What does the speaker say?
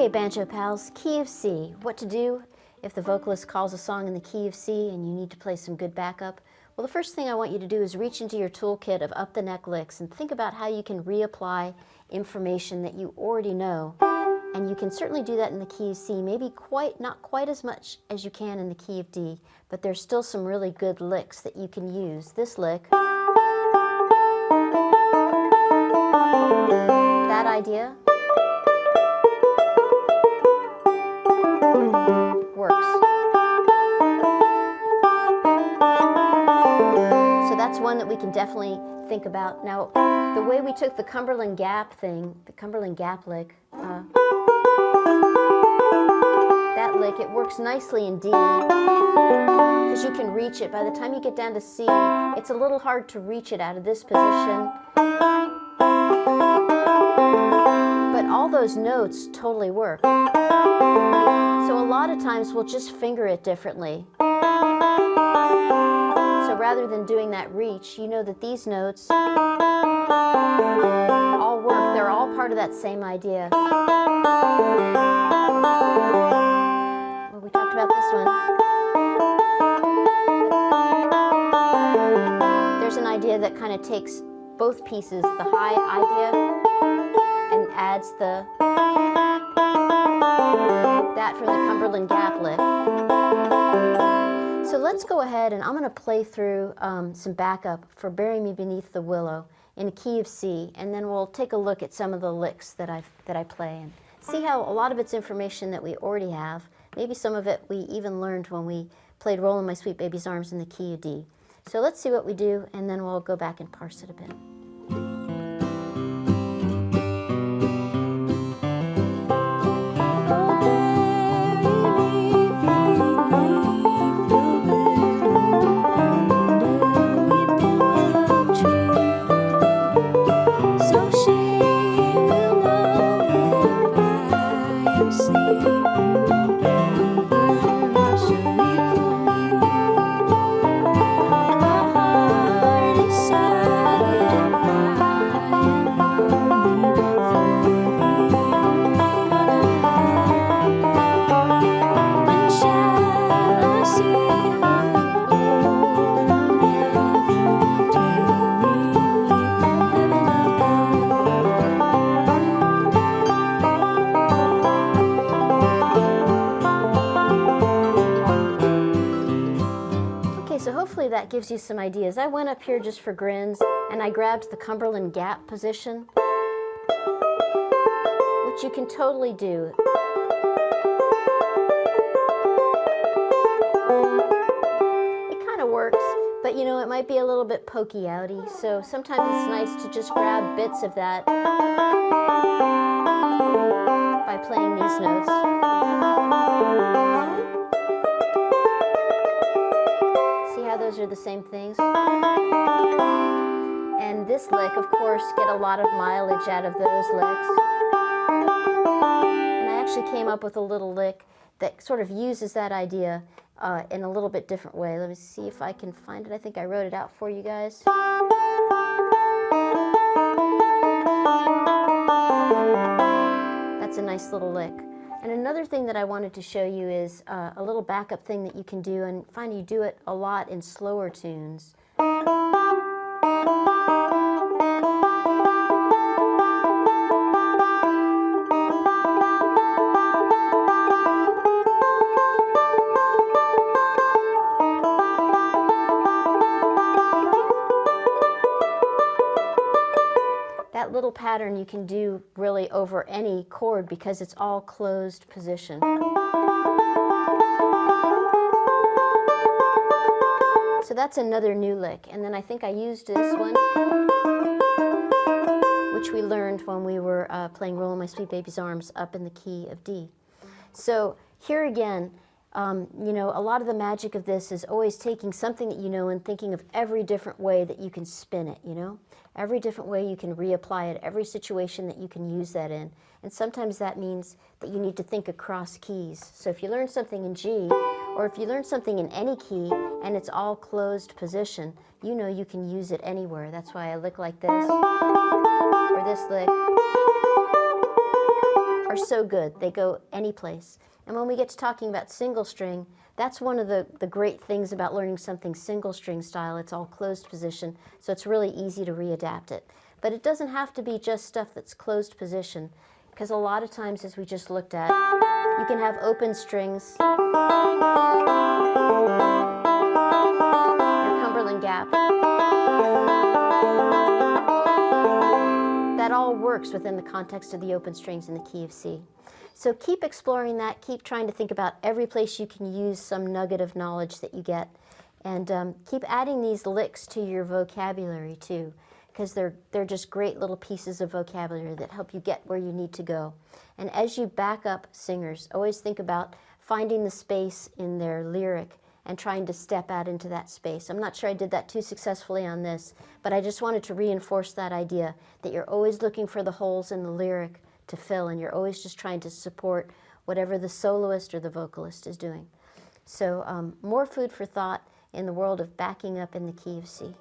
Okay, banjo pals, key of C. What to do if the vocalist calls a song in the key of C and you need to play some good backup? Well, the first thing I want you to do is reach into your toolkit of up the neck licks and think about how you can reapply information that you already know. And you can certainly do that in the key of C, maybe not quite as much as you can in the key of D, but there's still some really good licks that you can use. This lick, that idea, works. So that's one that we can definitely think about. Now, the way we took the Cumberland Gap thing, the Cumberland Gap lick, that lick, it works nicely in D because you can reach it. By the time you get down to C, it's a little hard to reach it out of this position. But all those notes totally work. So a lot of times we'll just finger it differently. So rather than doing that reach, you know that these notes all work. They're all part of that same idea. Well, we talked about this one. There's an idea that kind of takes both pieces, the high idea, and adds that from the Cumberland Gap lick. So let's go ahead and I'm going to play through some backup for Bury Me Beneath the Willow in a key of C, and then we'll take a look at some of the licks that I play and see how a lot of it's information that we already have. Maybe some of it we even learned when we played Rollin' My Sweet Baby's Arms in the key of D. So let's see what we do, and then we'll go back and parse it a bit. So hopefully that gives you some ideas. I went up here just for grins, and I grabbed the Cumberland Gap position, which you can totally do. It kind of works, but you know, it might be a little bit pokey outy, so sometimes it's nice to just grab bits of that by playing these notes. Those are the same things. And this lick, of course, get a lot of mileage out of those licks. And I actually came up with a little lick that sort of uses that idea in a little bit different way. Let me see if I can find it. I think I wrote it out for you guys. That's a nice little lick. And another thing that I wanted to show you is a little backup thing that you can do, and find you do it a lot in slower tunes. That little pattern you can do really over any chord because it's all closed position. So that's another new lick. And then I think I used this one, which we learned when we were playing Rollin' My Sweet Baby's Arms up in the key of D. So here again, you know, a lot of the magic of this is always taking something that you know and thinking of every different way that you can spin it, you know? Every different way you can reapply it, every situation that you can use that in. And sometimes that means that you need to think across keys. So if you learn something in G, or if you learn something in any key and it's all closed position, you know you can use it anywhere. That's why I lick like this, or this lick, are so good. They go any place. And when we get to talking about single string, that's one of the great things about learning something single string style. It's all closed position, so it's really easy to readapt it. But it doesn't have to be just stuff that's closed position, because a lot of times, as we just looked at, you can have open strings, your Cumberland Gap. That all works within the context of the open strings in the key of C. So keep exploring that, keep trying to think about every place you can use some nugget of knowledge that you get, and keep adding these licks to your vocabulary too, because they're just great little pieces of vocabulary that help you get where you need to go. And as you back up singers, always think about finding the space in their lyric and trying to step out into that space. I'm not sure I did that too successfully on this, but I just wanted to reinforce that idea that you're always looking for the holes in the lyric to fill, and you're always just trying to support whatever the soloist or the vocalist is doing. So more food for thought in the world of backing up in the key of C.